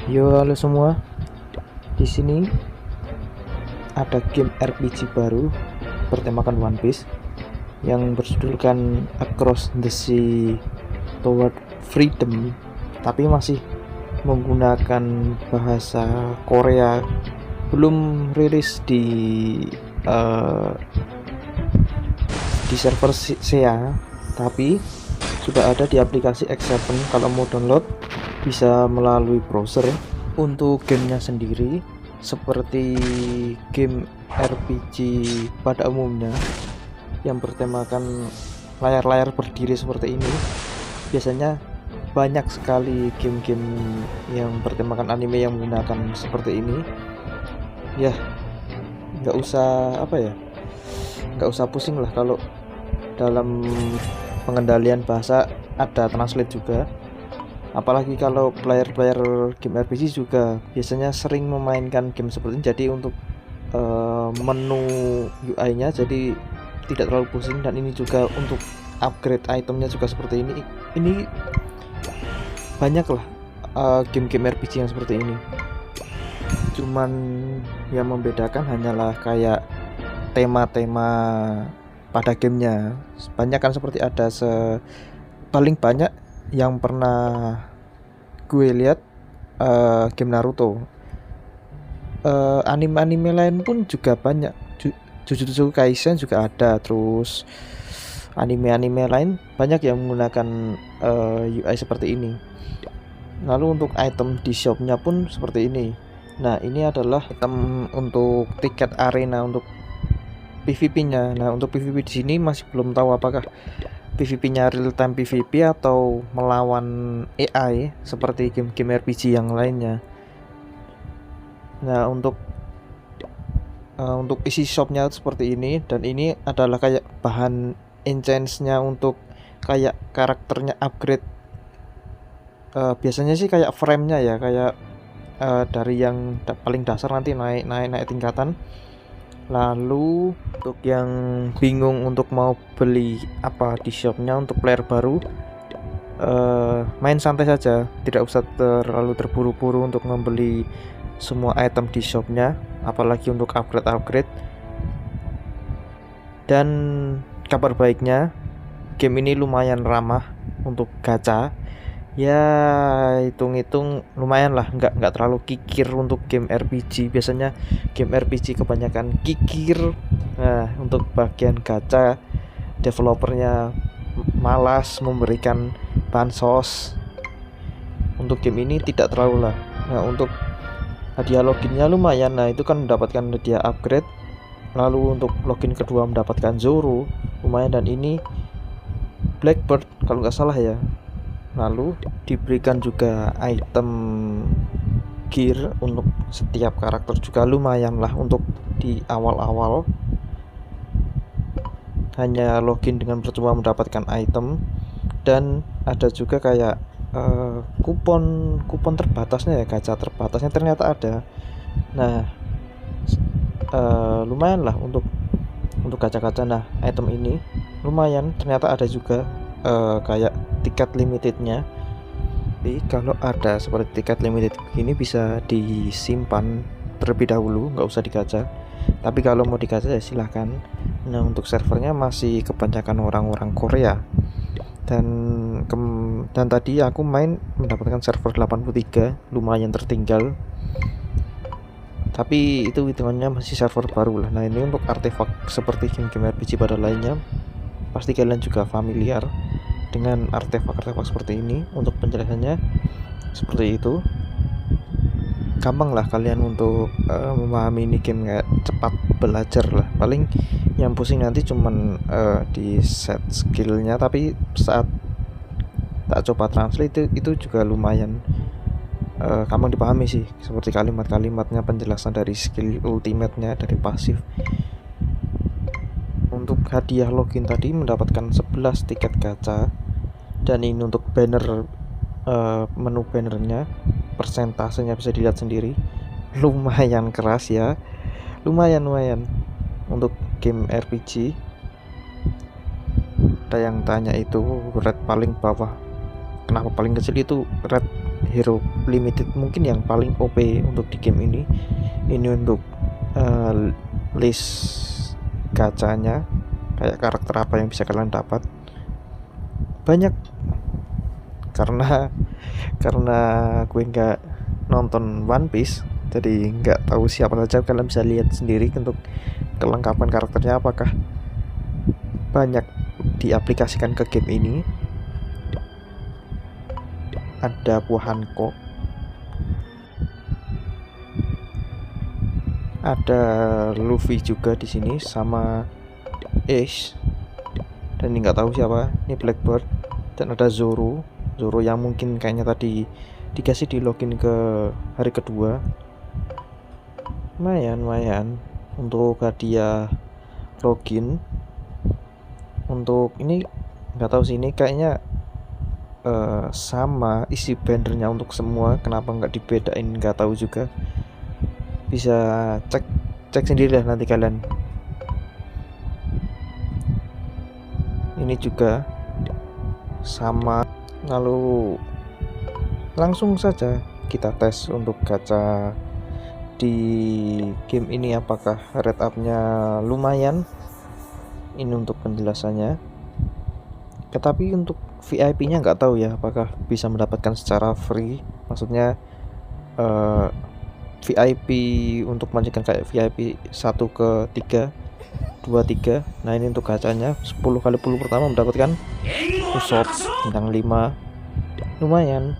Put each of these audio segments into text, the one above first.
Yo, halo semua. Di sini ada game RPG baru bertemakan One Piece yang berjudulkan Across the Sea Toward Freedom, tapi masih menggunakan bahasa Korea. Belum rilis uh, di server SEA, tapi sudah ada di aplikasi X7. Kalau mau download bisa melalui browser. Untuk gamenya sendiri seperti game RPG pada umumnya yang bertemakan layar-layar berdiri seperti ini. Biasanya banyak sekali game-game yang bertemakan anime yang menggunakan seperti ini. Ya, nggak usah pusing lah kalau dalam pengendalian bahasa ada translate juga. Apalagi kalau player-player game RPG juga biasanya sering memainkan game seperti ini, jadi untuk menu UI-nya jadi tidak terlalu pusing. Dan ini juga untuk upgrade itemnya juga seperti ini. Ini banyak lah game-game RPG yang seperti ini. Cuman yang membedakan hanyalah kayak tema-tema pada gamenya. Banyak kan seperti ada paling banyak yang pernah gue lihat game Naruto. Anime-anime lain pun juga banyak. Jujutsu Kaisen juga ada. Terus anime-anime lain banyak yang menggunakan UI seperti ini. Lalu untuk item di shopnya pun seperti ini. Nah, ini adalah item untuk tiket arena untuk PvP-nya. Nah, untuk PvP di sini masih belum tahu apakah PvP-nya real time PvP atau melawan AI seperti game-game RPG yang lainnya. Nah, untuk isi shopnya seperti ini, dan ini adalah kayak bahan enchants-nya untuk kayak karakternya upgrade. Biasanya sih kayak frame-nya ya, kayak dari yang paling dasar nanti naik tingkatan. Lalu untuk yang bingung untuk mau beli apa di shopnya untuk player baru, main santai saja, tidak usah terlalu terburu-buru untuk membeli semua item di shopnya, apalagi untuk upgrade. Dan kabar baiknya, game ini lumayan ramah untuk gacha. Ya, hitung-hitung lumayan lah, nggak terlalu kikir untuk game RPG. Biasanya game RPG kebanyakan kikir. Nah, untuk bagian gacha developernya malas memberikan bansos. Untuk game ini tidak terlalu lah. Nah, untuk hadiah loginnya lumayan. Nah, itu kan mendapatkan hadiah upgrade. Lalu untuk login kedua mendapatkan Zoro, lumayan. Dan ini Blackbird kalau nggak salah ya. Lalu diberikan juga item gear untuk setiap karakter juga, lumayan lah untuk di awal-awal. Hanya login dengan percuma mendapatkan item. Dan ada juga kayak kupon terbatasnya ya, gacha terbatasnya ternyata ada. Nah, lumayan lah untuk gacha-gacha. Nah, item ini lumayan, ternyata ada juga kayak tiket limitednya. Tapi kalau ada seperti tiket limited begini bisa disimpan terlebih dahulu, nggak usah digacha. Tapi kalau mau digacha ya silahkan. Nah, untuk servernya masih kebanyakan orang-orang Korea. Dan tadi aku main mendapatkan server 83, lumayan tertinggal. Tapi itu hitungannya masih server baru lah. Nah, ini untuk artefak seperti game-game RPG pada lainnya, pasti kalian juga familiar dengan artefak-artefak seperti ini. Untuk penjelasannya seperti itu, gampang lah kalian untuk memahami ini game, kayak cepat belajar lah. Paling yang pusing nanti cuman di set skillnya, tapi saat tak coba translate itu juga lumayan gampang dipahami sih, seperti kalimat-kalimatnya, penjelasan dari skill ultimate-nya, dari pasif. Untuk hadiah login tadi mendapatkan 11 tiket gacha. Dan ini untuk banner, menu bannernya, persentasenya bisa dilihat sendiri. Lumayan keras ya, lumayan untuk game RPG. Ada yang tanya itu red paling bawah, kenapa paling kecil? Itu red hero limited mungkin yang paling OP untuk di game ini. Ini untuk list gacanya, kayak karakter apa yang bisa kalian dapat banyak. Karena gue nggak nonton One Piece, jadi nggak tahu siapa saja. Kalian bisa lihat sendiri untuk kelengkapan karakternya apakah banyak diaplikasikan ke game ini. Ada buah Hancock, ada Luffy juga di sini sama Ace, dan ini nggak tahu siapa, ini Blackbird, dan ada Zoro yang mungkin kayaknya tadi dikasih di login ke hari kedua. Lumayan untuk hadiah login. Untuk ini nggak tahu sih, ini kayaknya sama isi bannernya untuk semua, kenapa nggak dibedain nggak tahu juga. Bisa cek sendiri lah nanti kalian. Ini juga sama. Lalu langsung saja kita tes untuk gacha di game ini apakah rate up-nya lumayan. Ini untuk penjelasannya. Tetapi untuk VIP-nya nggak tahu ya apakah bisa mendapatkan secara free. Maksudnya VIP untuk majikan kayak VIP 1 ke 3, 2, 3. Nah ini untuk gacanya 10 kali puluh pertama mendapatkan Usopp bintang 5. Lumayan.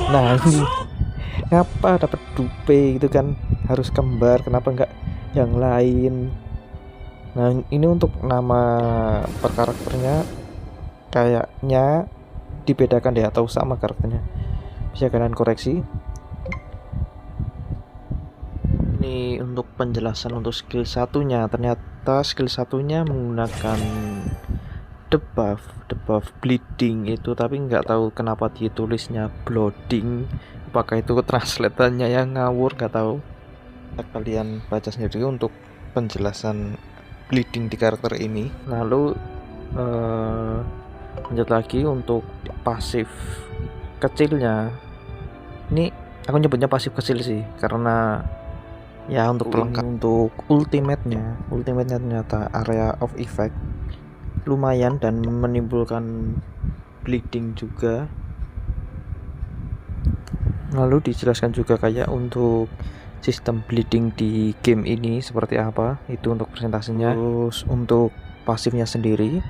Nah ini ngapa dapat dupe gitu kan, harus kembar, kenapa nggak yang lain. Nah ini untuk nama per karakternya kayaknya dibedakan deh atau sama karakternya, bisa kalian koreksi. Ini untuk penjelasan untuk skill satunya, ternyata skill satunya menggunakan debuff bleeding itu, tapi nggak tahu kenapa ditulisnya blooding, apakah itu translatannya yang ngawur, nggak tahu. Kalian baca sendiri untuk penjelasan bleeding di karakter ini. Lalu lanjut lagi untuk pasif kecilnya. Ini aku nyebutnya pasif kecil sih karena ya untuk pelengkap. Untuk ultimate-nya ternyata area of effect lumayan dan menimbulkan bleeding juga. Lalu dijelaskan juga kayak untuk sistem bleeding di game ini seperti apa, itu untuk presentasinya. Terus untuk pasifnya sendiri,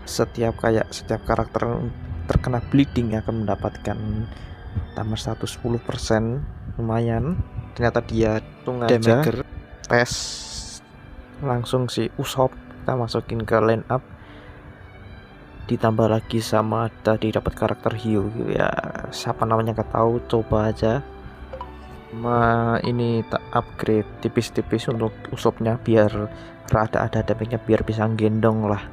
setiap karakter terkena bleeding akan mendapatkan tambah 110%. Lumayan. Ternyata dia damager. Tes langsung si Usopp kita masukin ke line up, ditambah lagi sama tadi dapat karakter Hyo ya, siapa namanya nggak tahu, coba aja. Ini tak upgrade tipis-tipis untuk Usoppnya biar ada damage-nya, biar bisa gendong lah.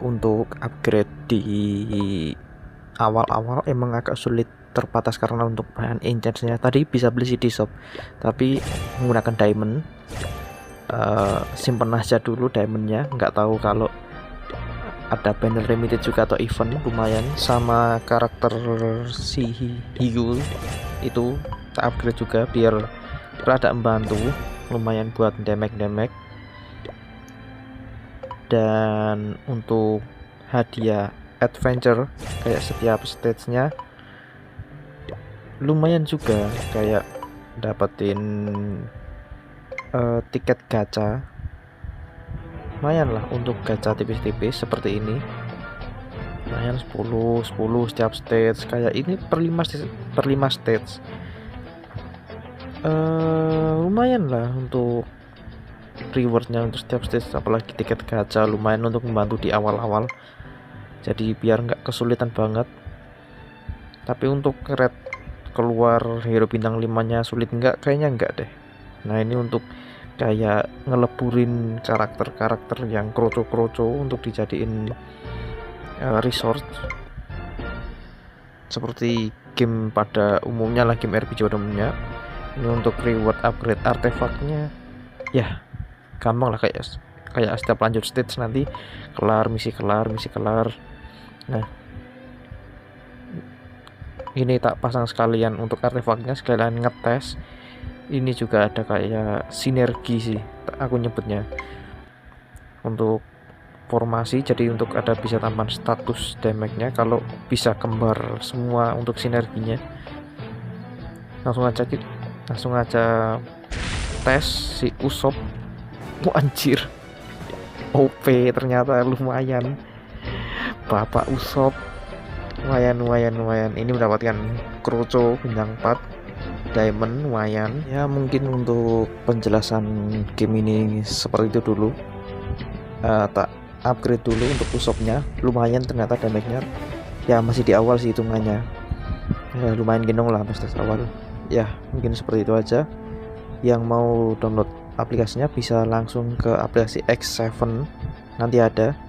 Untuk upgrade di awal-awal emang agak sulit terbatas karena untuk bahan enchant-nya tadi bisa beli di shop, tapi menggunakan diamond. Simpen aja dulu diamondnya, nggak tahu kalau ada banner limited juga atau event. Lumayan. Sama karakter si Hyo itu tak upgrade juga biar rada membantu, lumayan buat damage. Dan untuk hadiah adventure kayak setiap stage-nya lumayan juga, kayak dapetin tiket gacha. Lumayan lah untuk gacha tipis-tipis seperti ini. Lumayan 10 setiap stage, kayak ini per 5 stage. Lumayan lah untuk rewardnya untuk setiap stage, apalagi tiket gacha lumayan untuk membantu di awal-awal, jadi biar nggak kesulitan banget. Tapi untuk red keluar hero bintang 5-nya sulit kayaknya enggak deh. Nah ini untuk kayak ngeleburin karakter-karakter yang kroco-kroco untuk dijadiin resource seperti game pada umumnya lah, game RPG pada umumnya. Ini untuk reward upgrade artefaknya ya gampang lah, kayak setiap lanjut stage nanti kelar misi kelar. Nah Ini tak pasang sekalian untuk artefaknya, sekalian ngetes. Ini juga ada kayak sinergi sih aku nyebutnya, untuk formasi. Jadi untuk ada bisa tambahan status damage-nya kalau bisa kembar semua untuk sinerginya. Langsung aja tes si Usop. Anjir, OP ternyata, lumayan. Bapak Usop lumayan. Ini mendapatkan kroco bintang 4 diamond, lumayan ya. Mungkin untuk penjelasan game ini seperti itu dulu. Tak upgrade dulu untuk Usopnya, lumayan ternyata damage-nya ya. Masih di awal sih hitungannya ya, lumayan gendong lah pas tes awal ya. Mungkin seperti itu aja. Yang mau download aplikasinya bisa langsung ke aplikasi X7, nanti ada